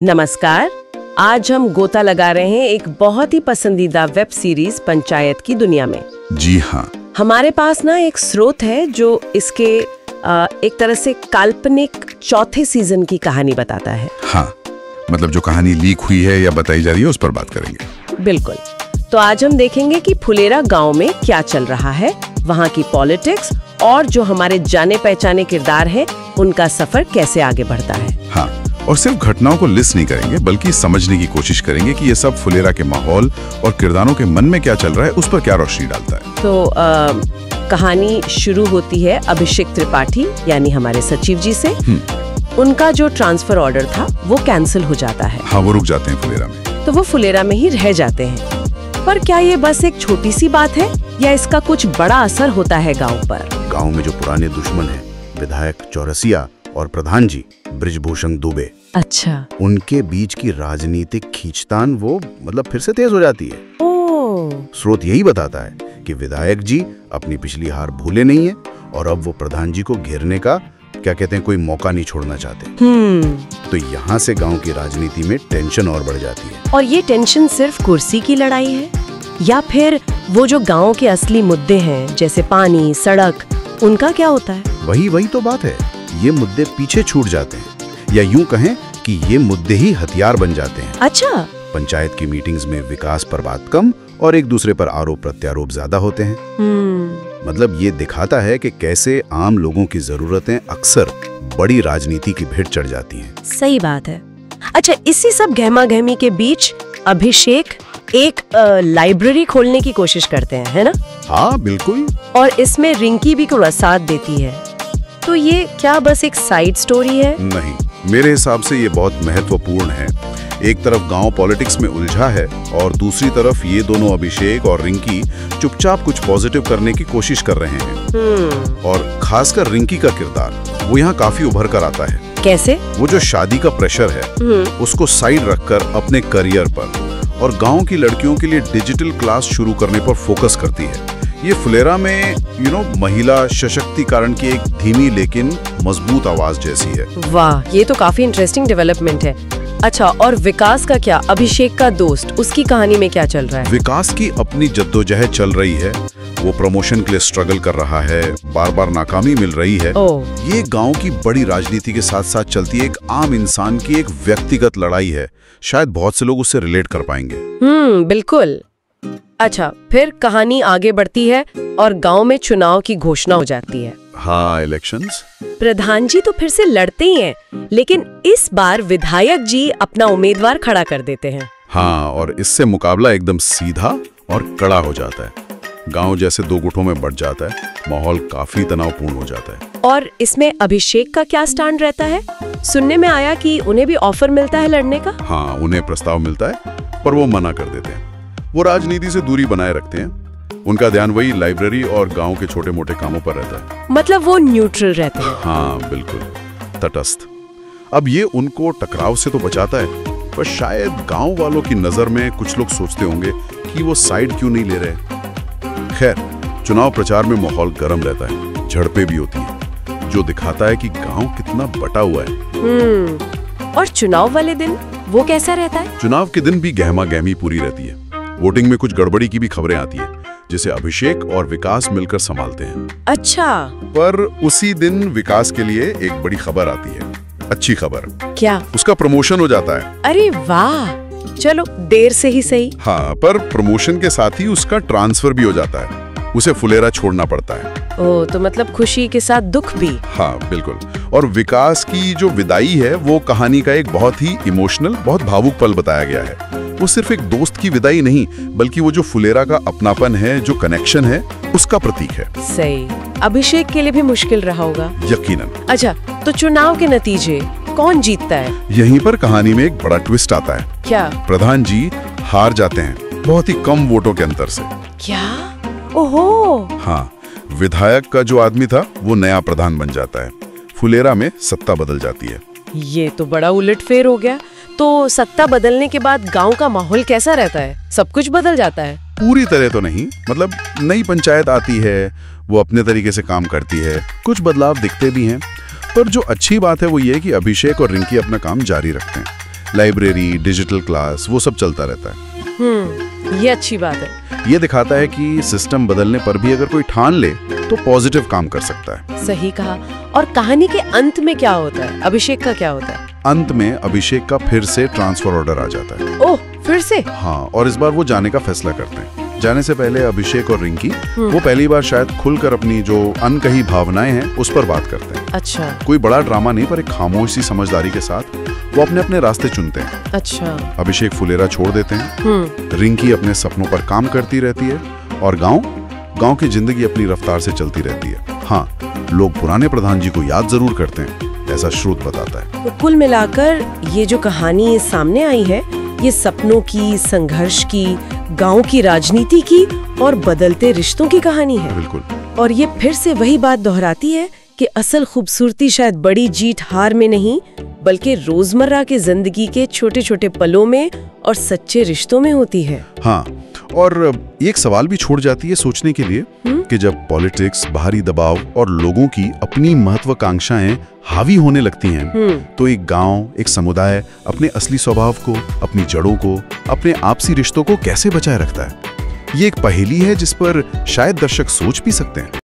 नमस्कार। आज हम गोता लगा रहे हैं एक बहुत ही पसंदीदा वेब सीरीज पंचायत की दुनिया में। जी हाँ। हमारे पास ना एक स्रोत है जो इसके एक तरह से काल्पनिक चौथे सीजन की कहानी बताता है। हाँ, मतलब जो कहानी लीक हुई है या बताई जा रही है उस पर बात करेंगे। बिल्कुल। तो आज हम देखेंगे कि फुलेरा गांव में क्या चल रहा है, वहाँ की पॉलिटिक्स और जो हमारे जाने पहचाने किरदार हैं उनका सफर कैसे आगे बढ़ता है। हाँ, और सिर्फ घटनाओं को लिस्ट नहीं करेंगे बल्कि समझने की कोशिश करेंगे कि ये सब फुलेरा के माहौल और किरदारों के मन में क्या चल रहा है, उस पर क्या रोशनी डालता है। तो कहानी शुरू होती है अभिषेक त्रिपाठी यानी हमारे सचिव जी से। उनका जो ट्रांसफर ऑर्डर था वो कैंसिल हो जाता है। हाँ, वो रुक जाते हैं फुलेरा में। तो वो फुलेरा में ही रह जाते हैं। पर क्या ये बस एक छोटी सी बात है या इसका कुछ बड़ा असर होता है गांव पर? गांव में जो पुराने दुश्मन हैं, विधायक चौरसिया और प्रधान जी बृजभूषण दुबे, अच्छा, उनके बीच की राजनीतिक खींचतान वो मतलब फिर से तेज हो जाती है। स्रोत यही बताता है कि विधायक जी अपनी पिछली हार भूले नहीं है और अब वो प्रधान जी को घेरने का क्या कहते हैं कोई मौका नहीं छोड़ना चाहते। तो यहाँ से गांव की राजनीति में टेंशन और बढ़ जाती है। और ये टेंशन सिर्फ कुर्सी की लड़ाई है या फिर वो जो गांव के असली मुद्दे हैं जैसे पानी, सड़क, उनका क्या होता है? वही तो बात है। ये मुद्दे पीछे छूट जाते हैं या यूं कहें कि ये मुद्दे ही हथियार बन जाते हैं। अच्छा। पंचायत की मीटिंग्स में विकास पर बात कम और एक दूसरे पर आरोप प्रत्यारोप ज्यादा होते हैं। मतलब ये दिखाता है कि कैसे आम लोगों की जरूरतें अक्सर बड़ी राजनीति की भेंट चढ़ जाती हैं। सही बात है। अच्छा, इसी सब गहमा गहमी के बीच अभिषेक एक लाइब्रेरी खोलने की कोशिश करते हैं, है ना? हाँ बिल्कुल। और इसमें रिंकी भी को साथ देती है। तो ये क्या बस एक साइड स्टोरी है? नहीं, मेरे हिसाब से ये बहुत महत्वपूर्ण है। एक तरफ गांव पॉलिटिक्स में उलझा है और दूसरी तरफ ये दोनों अभिषेक और रिंकी चुपचाप कुछ पॉजिटिव करने की कोशिश कर रहे हैं। और खासकर रिंकी का किरदार वो यहाँ काफी उभर कर आता है। कैसे? वो जो शादी का प्रेशर है उसको साइड रखकर अपने करियर पर और गांव की लड़कियों के लिए डिजिटल क्लास शुरू करने पर फोकस करती है। ये फुलेरा में महिला सशक्तिकरण की एक धीमी लेकिन मजबूत आवाज जैसी है। वाह, ये तो काफी इंटरेस्टिंग डेवलपमेंट है। अच्छा, और विकास का क्या? अभिषेक का दोस्त, उसकी कहानी में क्या चल रहा है? विकास की अपनी जद्दोजहद चल रही है। वो प्रमोशन के लिए स्ट्रगल कर रहा है, बार बार नाकामी मिल रही है। ये गांव की बड़ी राजनीति के साथ साथ चलती है एक आम इंसान की एक व्यक्तिगत लड़ाई है। शायद बहुत से लोग उससे रिलेट कर पाएंगे। बिल्कुल। अच्छा, फिर कहानी आगे बढ़ती है और गांव में चुनाव की घोषणा हो जाती है। हाँ, इलेक्शंस। प्रधान जी तो फिर से लड़ते ही हैं, लेकिन इस बार विधायक जी अपना उम्मीदवार खड़ा कर देते हैं। हाँ, और इससे मुकाबला एकदम सीधा और कड़ा हो जाता है। गांव जैसे दो गुटों में बढ़ जाता है, माहौल काफी तनावपूर्ण हो जाता है। और इसमें अभिषेक का क्या स्टैंड रहता है? सुनने में आया कि उन्हें भी ऑफर मिलता है लड़ने का। हाँ, उन्हें प्रस्ताव मिलता है पर वो मना कर देते हैं। वो राजनीति से दूरी बनाए रखते हैं। उनका ध्यान वही लाइब्रेरी और गांव के छोटे मोटे कामों पर रहता है। मतलब वो न्यूट्रल रहते हैं। हाँ बिल्कुल, तटस्थ। अब ये उनको टकराव से तो बचाता है, पर शायद गांव वालों की नजर में कुछ लोग सोचते होंगे कि वो साइड क्यों नहीं ले रहे। खैर, चुनाव प्रचार में माहौल गर्म रहता है, झड़पें भी होती हैं, जो दिखाता है कि गांव कितना बटा हुआ है। और चुनाव वाले दिन वो कैसा रहता है? चुनाव के दिन भी गहमा गहमी पूरी रहती है। वोटिंग में कुछ गड़बड़ी की भी खबरें आती है, जिसे अभिषेक और विकास मिलकर संभालते हैं। अच्छा। पर उसी दिन विकास के लिए एक बड़ी खबर आती है, अच्छी खबर। क्या? उसका प्रमोशन हो जाता है। अरे वाह, चलो देर से ही सही। हाँ, पर प्रमोशन के साथ ही उसका ट्रांसफर भी हो जाता है। उसे फुलेरा छोड़ना पड़ता है। ओह, तो मतलब खुशी के साथ दुख भी। हाँ बिल्कुल। और विकास की जो विदाई है वो कहानी का एक बहुत ही इमोशनल, बहुत भावुक पल बताया गया है। वो सिर्फ एक दोस्त की विदाई नहीं, बल्कि वो जो फुलेरा का अपनापन है, जो कनेक्शन है, उसका प्रतीक है। सही। अभिषेक के लिए भी मुश्किल रहा होगा। यकीनन। अच्छा, तो चुनाव के नतीजे कौन जीतता है? यहीं पर कहानी में एक बड़ा ट्विस्ट आता है। क्या? प्रधान जी हार जाते हैं, बहुत ही कम वोटों के अंतर से। क्या? ओहो। हाँ, विधायक का जो आदमी था वो नया प्रधान बन जाता है। फुलेरा में सत्ता बदल जाती है। ये तो बड़ा उलटफेर हो गया। तो सत्ता बदलने के बाद गांव का माहौल कैसा रहता है? सब कुछ बदल जाता है? पूरी तरह तो नहीं, मतलब नई पंचायत आती है, वो अपने तरीके से काम करती है, कुछ बदलाव दिखते भी हैं। पर जो अच्छी बात है वो ये कि अभिषेक और रिंकी अपना काम जारी रखते हैं। लाइब्रेरी, डिजिटल क्लास, वो सब चलता रहता है। ये अच्छी बात है। ये दिखाता है कि सिस्टम बदलने पर भी अगर कोई ठान ले तो पॉजिटिव काम कर सकता है। सही कहा। और कहानी के अंत में क्या होता है? अभिषेक का क्या होता है? अंत में अभिषेक का फिर से ट्रांसफर ऑर्डर आ जाता है। ओह, फिर से? हाँ, और इस बार वो जाने का फैसला करते हैं। जाने से पहले अभिषेक और रिंकी वो पहली बार शायद खुलकर अपनी जो अनकही भावनाएं हैं उस पर बात करते हैं। अच्छा। कोई बड़ा ड्रामा नहीं, पर एक खामोश सी समझदारी के साथ वो अपने अपने रास्ते चुनते हैं। अच्छा। अभिषेक फुलेरा छोड़ देते हैं, रिंकी अपने सपनों पर काम करती रहती है और गांव की जिंदगी अपनी रफ्तार से चलती रहती है। हाँ, लोग पुराने प्रधान जी को याद जरूर करते हैं, ऐसा स्रोत बताता है। तो कुल मिलाकर ये जो कहानी सामने आई है, ये सपनों की, संघर्ष की, गांव की राजनीति की और बदलते रिश्तों की कहानी है। बिल्कुल। और ये फिर से वही बात दोहराती है कि असल खूबसूरती शायद बड़ी जीत हार में नहीं, बल्कि रोजमर्रा के जिंदगी के छोटे छोटे पलों में और सच्चे रिश्तों में होती है। हाँ, और एक सवाल भी छोड़ जाती है सोचने के लिए कि जब पॉलिटिक्स, बाहरी दबाव और लोगों की अपनी महत्वाकांक्षाएं हावी होने लगती हैं, तो एक गांव, एक समुदाय अपने असली स्वभाव को, अपनी जड़ों को, अपने आपसी रिश्तों को कैसे बचाए रखता है? ये एक पहेली है जिस पर शायद दर्शक सोच भी सकते हैं।